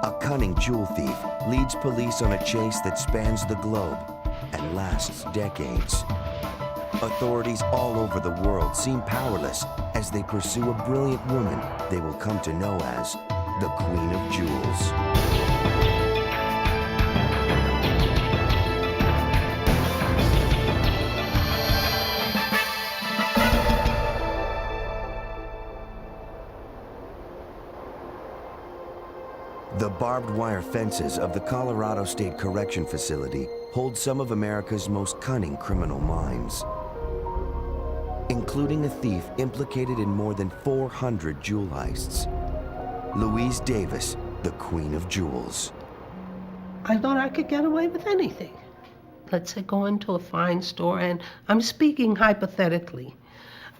A cunning jewel thief leads police on a chase that spans the globe and lasts decades. Authorities all over the world seem powerless as they pursue a brilliant woman they will come to know as the Queen of Jewels. The barbed wire fences of the Colorado State Correction Facility hold some of America's most cunning criminal minds, including a thief implicated in more than 400 jewel heists. Louise Davis, the Queen of Jewels. I thought I could get away with anything. Let's say go into a fine store, and I'm speaking hypothetically,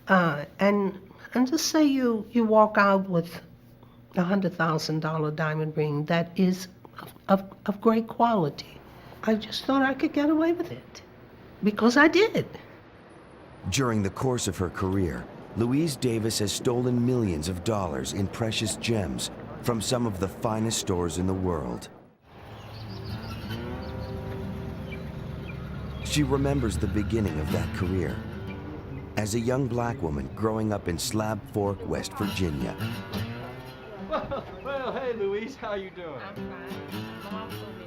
and just say you walk out with a $100,000 diamond ring that is of great quality. I just thought I could get away with it, because I did. During the course of her career, Louise Davis has stolen millions of dollars in precious gems from some of the finest stores in the world. She remembers the beginning of that career as a young black woman growing up in Slab Fork, West Virginia. Well, hey, Louise, how you doing? I'm fine. Mom told me.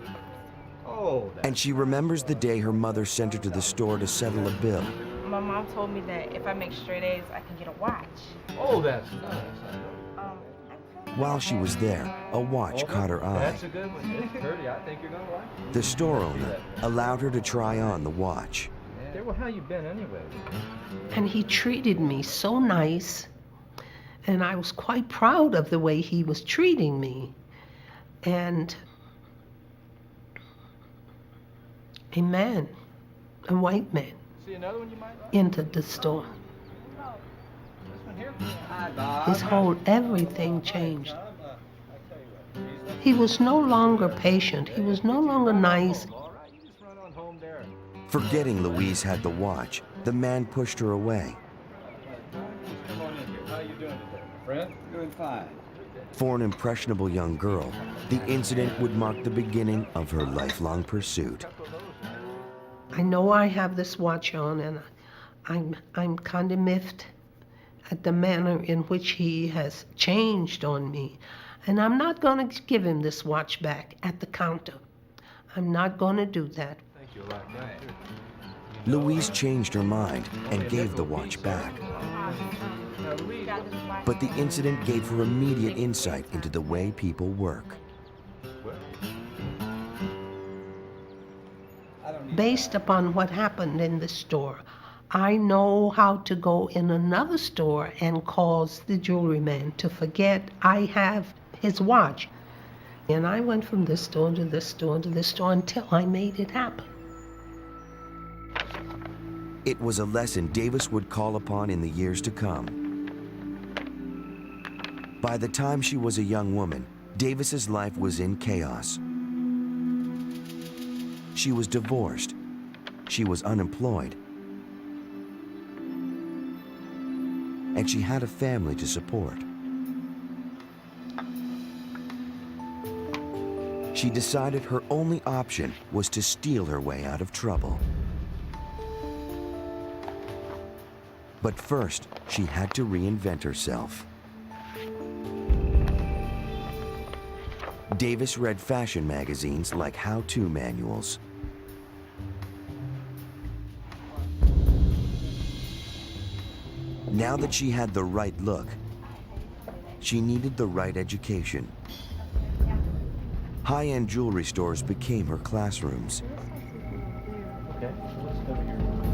Oh, And she remembers the day her mother sent her to the store to settle a bill. My mom told me that if I make straight A's, I can get a watch. Oh, that's nice. While she was there, a watch caught her eye. That's a good one. It's pretty. I think you're gonna like it. The store owner allowed her to try on the watch. Yeah, well, how you been anyway? And he treated me so nice, and I was quite proud of the way he was treating me. And a man, a white man, See another one you might like? entered the store. This one here? Hi, Bob. His whole everything changed. He was no longer patient. He was no longer nice. All right, you just run on home there. Forgetting Louise had the watch, the man pushed her away. Come on in here. How you doing today, my friend? Doing fine. For an impressionable young girl, the incident would mark the beginning of her lifelong pursuit. I know I have this watch on, and I'm kind of miffed at the manner in which he has changed on me. And I'm not going to give him this watch back at the counter. I'm not going to do that. Thank you a lot, man. Louise changed her mind and gave the watch back. Now, Louise, Got this watch. But the incident gave her immediate insight into the way people work. Based upon what happened in the store, I know how to go in another store and cause the jewelry man to forget I have his watch. And I went from this store to this store to this store until I made it happen. It was a lesson Davis would call upon in the years to come. By the time she was a young woman, Davis's life was in chaos. She was divorced. She was unemployed. And she had a family to support. She decided her only option was to steal her way out of trouble. But first, she had to reinvent herself. Davis read fashion magazines like how-to manuals. Now that she had the right look, she needed the right education. High-end jewelry stores became her classrooms.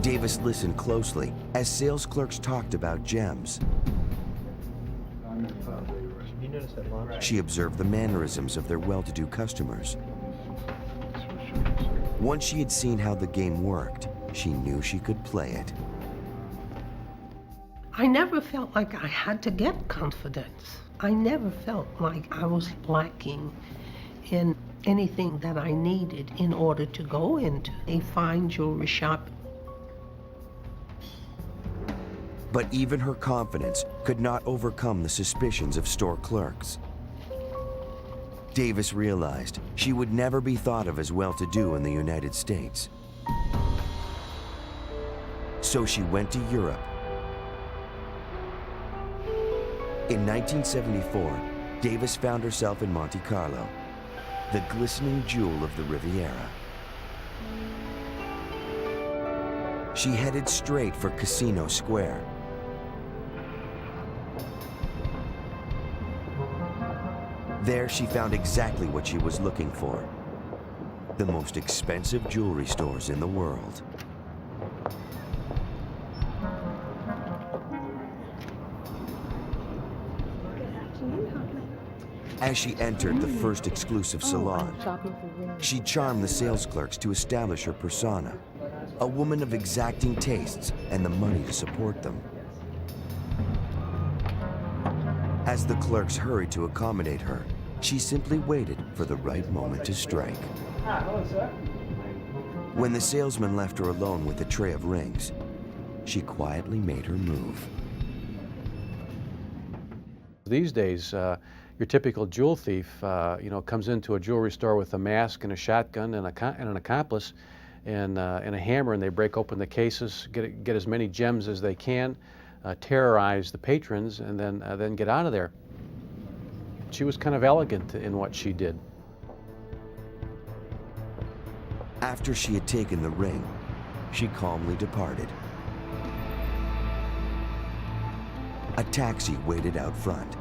Davis listened closely as sales clerks talked about gems. She observed the mannerisms of their well-to-do customers. Once she had seen how the game worked, she knew she could play it. I never felt like I had to get confidence. I never felt like I was lacking in anything that I needed in order to go into a fine jewelry shop. But even her confidence could not overcome the suspicions of store clerks. Davis realized she would never be thought of as well-to-do in the United States. So she went to Europe. In 1974, Davis found herself in Monte Carlo, the glistening jewel of the Riviera. She headed straight for Casino Square. There she found exactly what she was looking for: the most expensive jewelry stores in the world. As she entered the first exclusive salon, she charmed the sales clerks to establish her persona, a woman of exacting tastes and the money to support them. As the clerks hurried to accommodate her, she simply waited for the right moment to strike. Hello, sir. When the salesman left her alone with a tray of rings, she quietly made her move. These days, your typical jewel thief, comes into a jewelry store with a mask and a shotgun and an accomplice and a hammer, and they break open the cases, get as many gems as they can, terrorize the patrons, and then get out of there. She was kind of elegant in what she did. After she had taken the ring, she calmly departed. A taxi waited out front.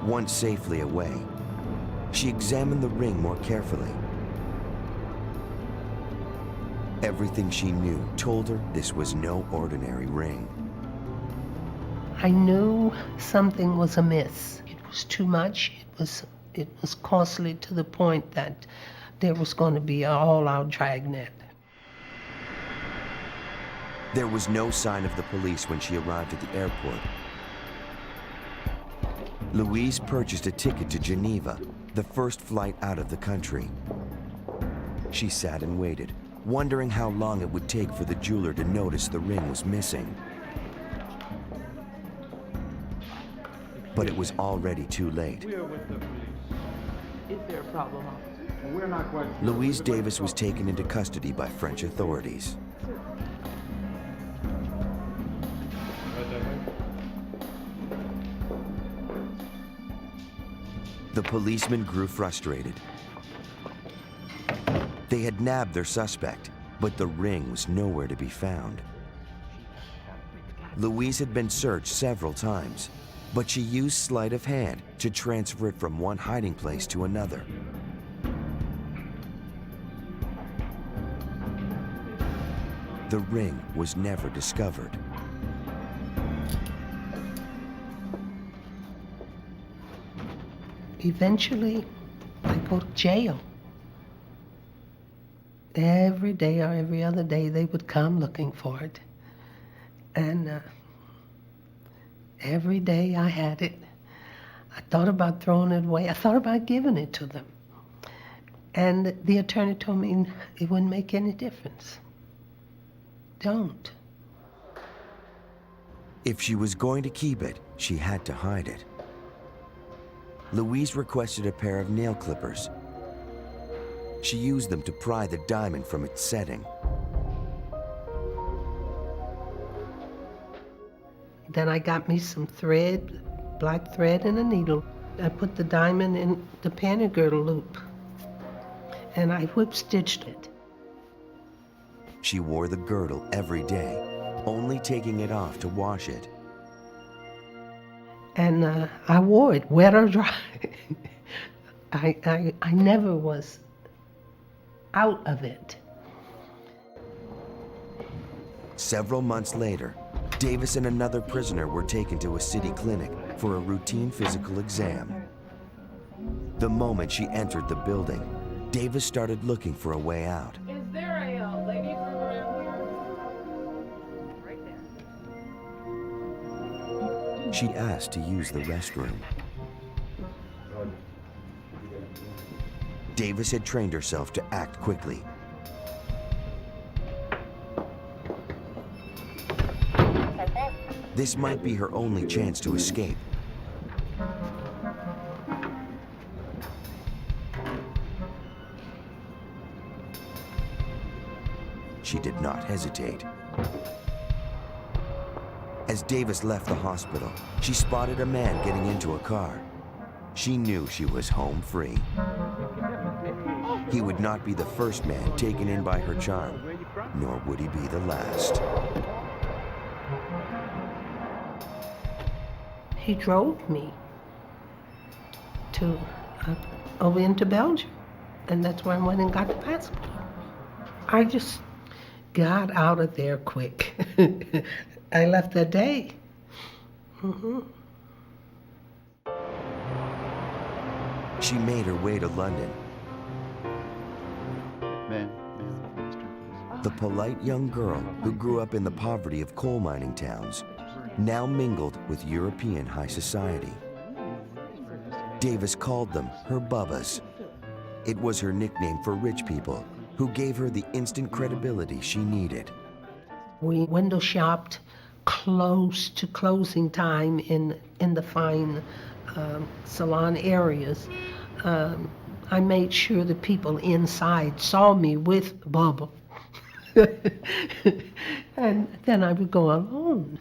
Once safely away, she examined the ring more carefully. Everything she knew told her this was no ordinary ring. I knew something was amiss. It was too much. It was costly to the point that there was going to be an all-out dragnet. There was no sign of the police when she arrived at the airport. Louise purchased a ticket to Geneva, the first flight out of the country. She sat and waited, wondering how long it would take for the jeweler to notice the ring was missing. But it was already too late. We are with the police. Is there a problem, officer? We're not quite sure. Louise Davis was taken into custody by French authorities. Right that way. The policemen grew frustrated. They had nabbed their suspect, but the ring was nowhere to be found. Louise had been searched several times, but she used sleight of hand to transfer it from one hiding place to another. The ring was never discovered. Eventually, I go to jail. Every day or every other day, they would come looking for it. And every day I had it. I thought about throwing it away. I thought about giving it to them. And the attorney told me it wouldn't make any difference. Don't. If she was going to keep it, she had to hide it. Louise requested a pair of nail clippers. She used them to pry the diamond from its setting. Then I got me some thread, black thread and a needle. I put the diamond in the panty girdle loop, and I whip stitched it. She wore the girdle every day, only taking it off to wash it. And I wore it, wet or dry. I never was out of it. Several months later, Davis and another prisoner were taken to a city clinic for a routine physical exam. The moment she entered the building, Davis started looking for a way out. Is there a ladies' room around here? Right there. She asked to use the restroom. Davis had trained herself to act quickly. This might be her only chance to escape. She did not hesitate. As Davis left the hospital, she spotted a man getting into a car. She knew she was home free. He would not be the first man taken in by her charm, nor would he be the last. He drove me to over into Belgium, and that's where I went and got the passport. I just got out of there quick. I left that day. She made her way to London. The polite young girl who grew up in the poverty of coal mining towns now mingled with European high society. Davis called them her bubbas. It was her nickname for rich people who gave her the instant credibility she needed. We window shopped close to closing time in the fine salon areas. I made sure the people inside saw me with Bubba. And then I would go alone.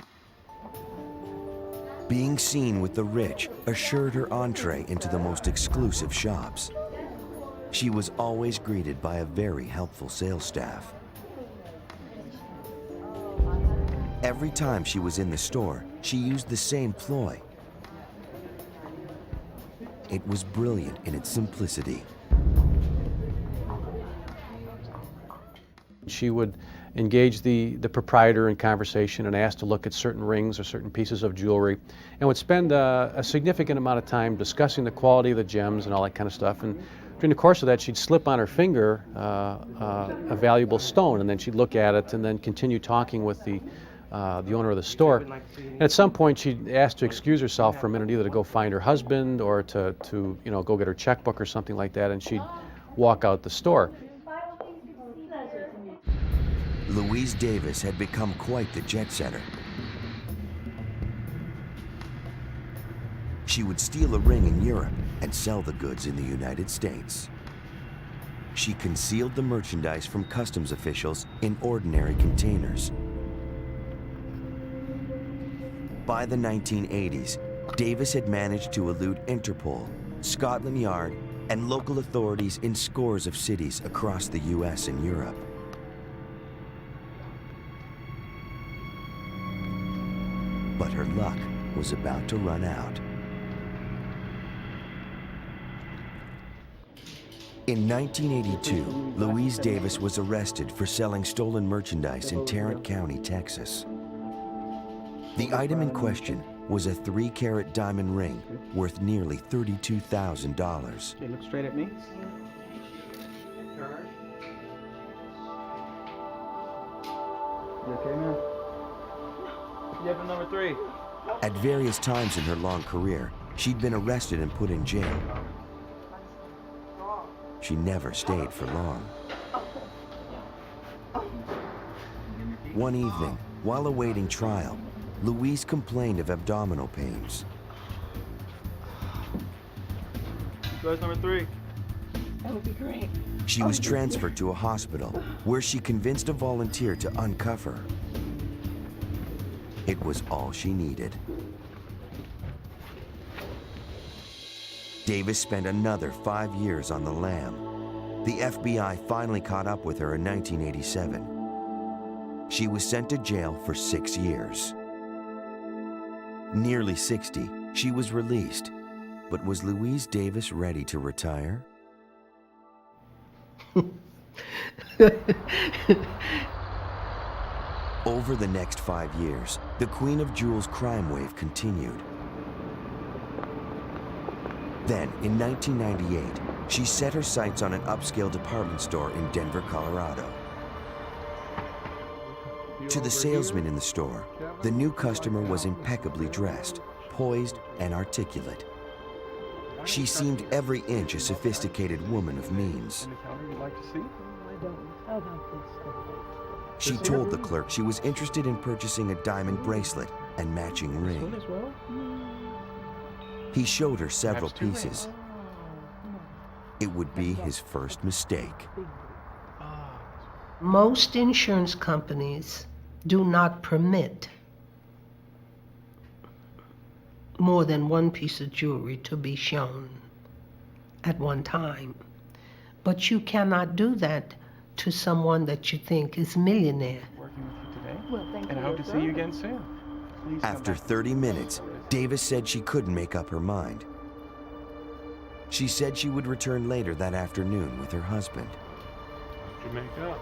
Being seen with the rich assured her entree into the most exclusive shops. She was always greeted by a very helpful sales staff. Every time she was in the store, she used the same ploy. It was brilliant in its simplicity. She would engage the proprietor in conversation and ask to look at certain rings or certain pieces of jewelry, and would spend a significant amount of time discussing the quality of the gems and all that kind of stuff. And during the course of that, she'd slip on her finger a valuable stone, and then she'd look at it and then continue talking with the owner of the store. And at some point, she'd ask to excuse herself for a minute, either to go find her husband or to go get her checkbook or something like that, and she'd walk out the store. Louise Davis had become quite the jet setter. She would steal a ring in Europe and sell the goods in the United States. She concealed the merchandise from customs officials in ordinary containers. By the 1980s, Davis had managed to elude Interpol, Scotland Yard, and local authorities in scores of cities across the US and Europe. But her luck was about to run out. In 1982, Louise Davis was arrested for selling stolen merchandise in Tarrant County, Texas. The item in question was a 3-carat diamond ring worth nearly $32,000. Okay, look straight at me. You okay, man? You have a number 3. At various times in her long career, she'd been arrested and put in jail. She never stayed for long. One evening, while awaiting trial, Louise complained of abdominal pains. Where's number 3? That would be great. She was transferred to a hospital where she convinced a volunteer to uncuff her. It was all she needed. Davis spent another 5 years on the lam. The FBI finally caught up with her in 1987. She was sent to jail for 6 years. Nearly 60, she was released. But was Louise Davis ready to retire? Over the next 5 years, the Queen of Jewels crime wave continued. Then, in 1998, she set her sights on an upscale department store in Denver, Colorado. To the salesman in the store, the new customer was impeccably dressed, poised, and articulate. She seemed every inch a sophisticated woman of means. She told the clerk she was interested in purchasing a diamond bracelet and matching This ring. one as well? He showed her several Perhaps two rings. pieces. It would be his first mistake. Most insurance companies do not permit more than one piece of jewelry to be shown at one time. But you cannot do that to someone that you think is millionaire. Working with you today, Well, thank and I you, hope to see you again soon. Please come After back. 30 minutes, Davis said she couldn't make up her mind. She said she would return later that afternoon with her husband. What'd you make up?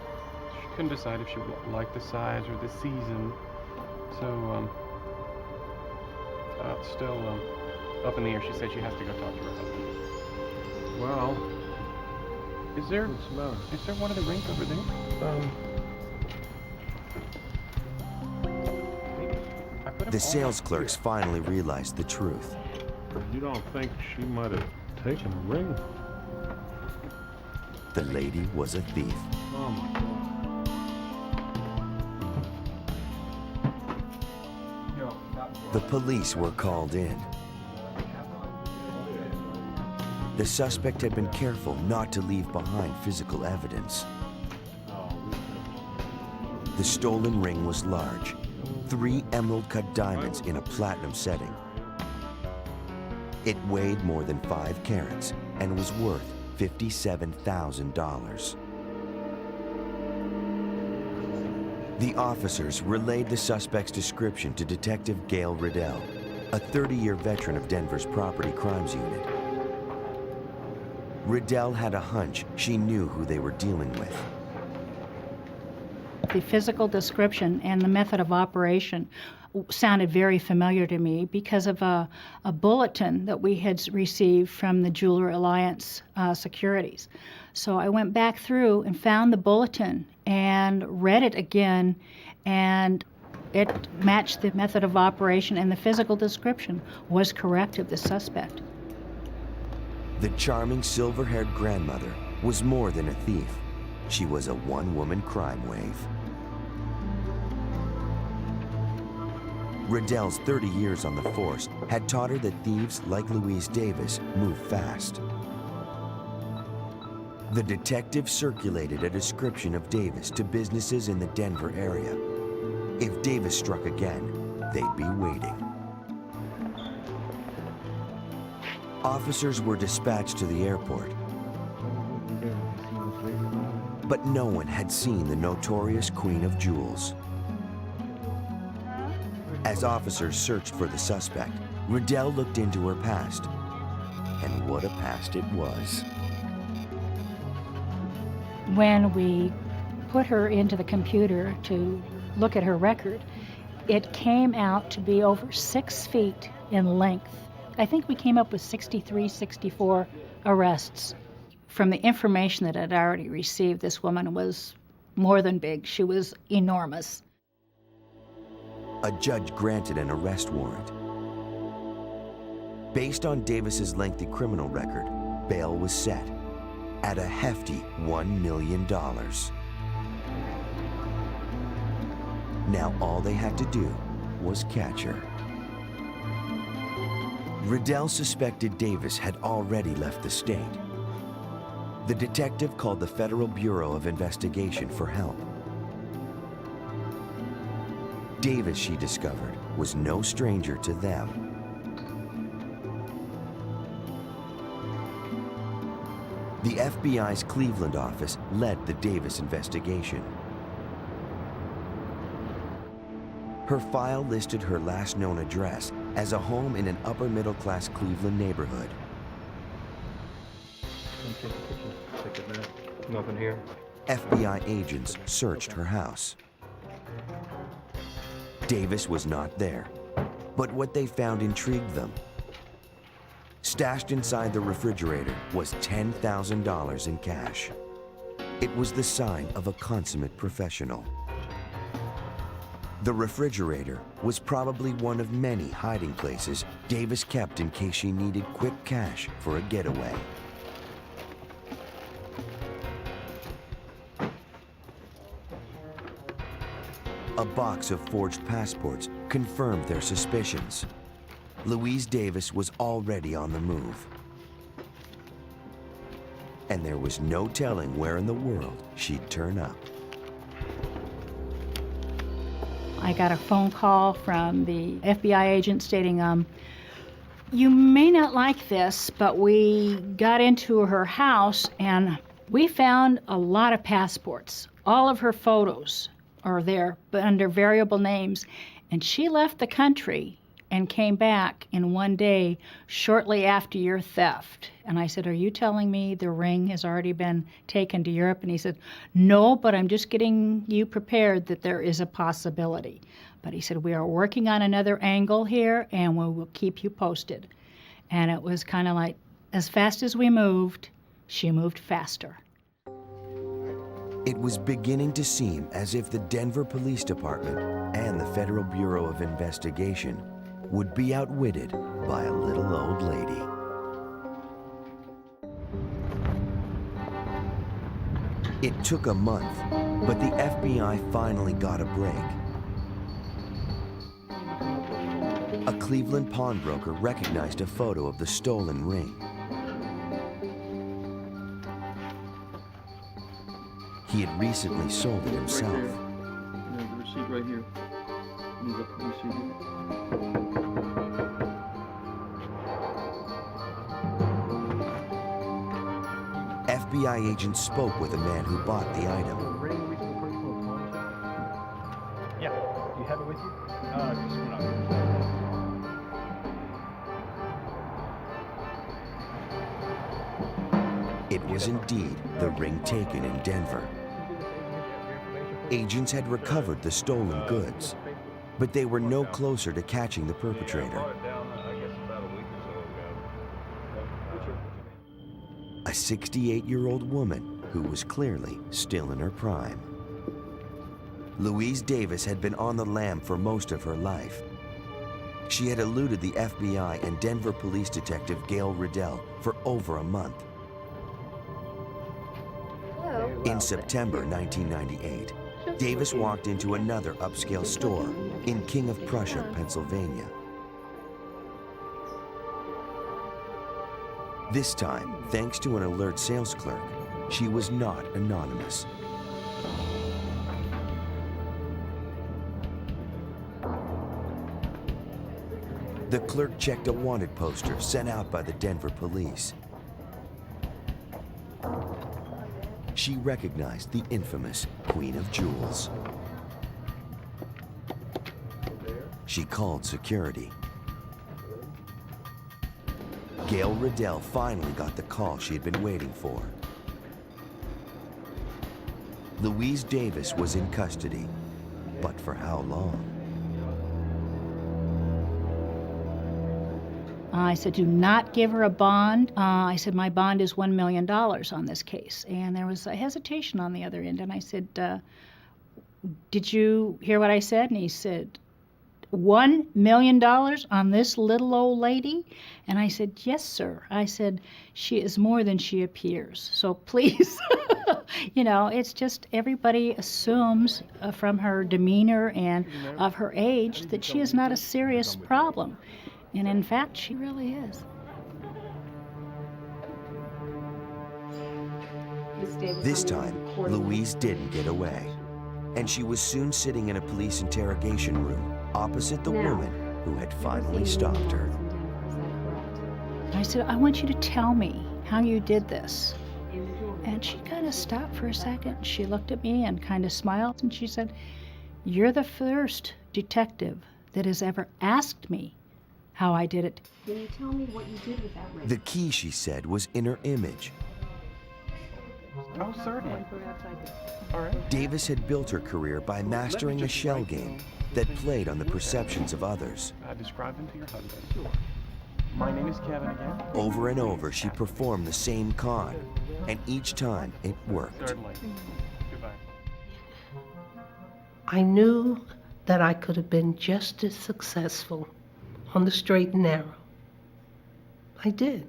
She couldn't decide if she liked the size or the season, so it's still up in the air. She said she has to go talk to her husband. Well, is there one of the rings over there? Maybe. I put 'em The all sales up clerks here. finally realized the truth. You don't think she might have taken a ring? The lady was a thief. Oh my God. The police were called in. The suspect had been careful not to leave behind physical evidence. The stolen ring was large, 3 emerald-cut diamonds in a platinum setting. It weighed more than 5 carats and was worth $57,000. The officers relayed the suspect's description to Detective Gail Riddell, a 30-year veteran of Denver's Property Crimes Unit. Riddell had a hunch she knew who they were dealing with. The physical description and the method of operation sounded very familiar to me because of a bulletin that we had received from the Jeweler Alliance Securities. So I went back through and found the bulletin and read it again, and it matched the method of operation, and the physical description was correct of the suspect. The charming silver-haired grandmother was more than a thief. She was a one-woman crime wave. Riddell's 30 years on the force had taught her that thieves like Louise Davis move fast. The detective circulated a description of Davis to businesses in the Denver area. If Davis struck again, they'd be waiting. Officers were dispatched to the airport, but no one had seen the notorious Queen of Jewels. As officers searched for the suspect, Riddell looked into her past. And what a past it was. When we put her into the computer to look at her record, it came out to be over 6 feet in length. I think we came up with 63, 64 arrests. From the information that I'd already received, this woman was more than big. She was enormous. A judge granted an arrest warrant. Based on Davis's lengthy criminal record, bail was set at a hefty $1 million. Now all they had to do was catch her. Riddell suspected Davis had already left the state. The detective called the Federal Bureau of Investigation for help. Davis, she discovered, was no stranger to them. The FBI's Cleveland office led the Davis investigation. Her file listed her last known address as a home in an upper-middle-class Cleveland neighborhood. Nothing here. FBI agents searched her house. Davis was not there, but what they found intrigued them. Stashed inside the refrigerator was $10,000 in cash. It was the sign of a consummate professional. The refrigerator was probably one of many hiding places Davis kept in case she needed quick cash for a getaway. A box of forged passports confirmed their suspicions. Louise Davis was already on the move. And there was no telling where in the world she'd turn up. I got a phone call from the FBI agent stating, you may not like this, but we got into her house and we found a lot of passports. All of her photos are there, but under variable names. And she left the country and came back in one day shortly after your theft. And I said, are you telling me the ring has already been taken to Europe? And he said, no, but I'm just getting you prepared that there is a possibility. But he said, we are working on another angle here and we will keep you posted. And it was kind of like, as fast as we moved, she moved faster. It was beginning to seem as if the Denver Police Department and the Federal Bureau of Investigation would be outwitted by a little old lady. It took a month, but the FBI finally got a break. A Cleveland pawnbroker recognized a photo of the stolen ring. He had recently sold it himself. Right here. The receipt right here. Let me look at the receipt here. FBI agents spoke with a man who bought the item. Yeah. Do you have it with you? Just one other. It was indeed the ring taken in Denver. Agents had recovered the stolen goods, but they were no closer to catching the perpetrator. A 68-year-old woman who was clearly still in her prime. Louise Davis had been on the lam for most of her life. She had eluded the FBI and Denver police detective Gail Riddell for over a month. In September 1998, Davis walked into another upscale store in King of Prussia, Pennsylvania. This time, thanks to an alert sales clerk, she was not anonymous. The clerk checked a wanted poster sent out by the Denver police. She recognized the infamous Queen of Jewels. She called security. Gail Riddell finally got the call she had been waiting for. Louise Davis was in custody, but for how long? I said, do not give her a bond. I said, my bond is $1 million on this case. And there was a hesitation on the other end. And I said, did you hear what I said? And he said, $1 million on this little old lady? And I said, yes, sir. I said, she is more than she appears. So please, you know, it's just everybody assumes from her demeanor and of her age that she is not a serious problem. And in fact, she really is. This time, Louise didn't get away, and she was soon sitting in a police interrogation room opposite the woman who had finally stopped her. I said, I want you to tell me how you did this. And she kind of stopped for a second. She looked at me and kind of smiled, and she said, you're the first detective that has ever asked me how I did it. Can you tell me what you did with that ring? The key, she said, was in her image. Oh, certainly. All right. Davis had built her career by mastering a shell game that played on the perceptions of others. Describe him to your husband. Sure. My name is Kevin again. Over and over, she performed the same con, and each time it worked. Certainly. Goodbye. I knew that I could have been just as successful on the straight and narrow. I did.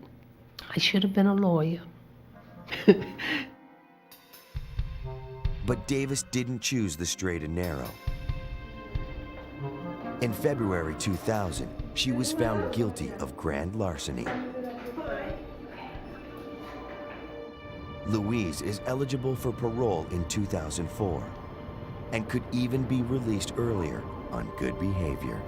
I should have been a lawyer. But Davis didn't choose the straight and narrow. In February 2000, she was found guilty of grand larceny. Louise is eligible for parole in 2004 and could even be released earlier on good behavior.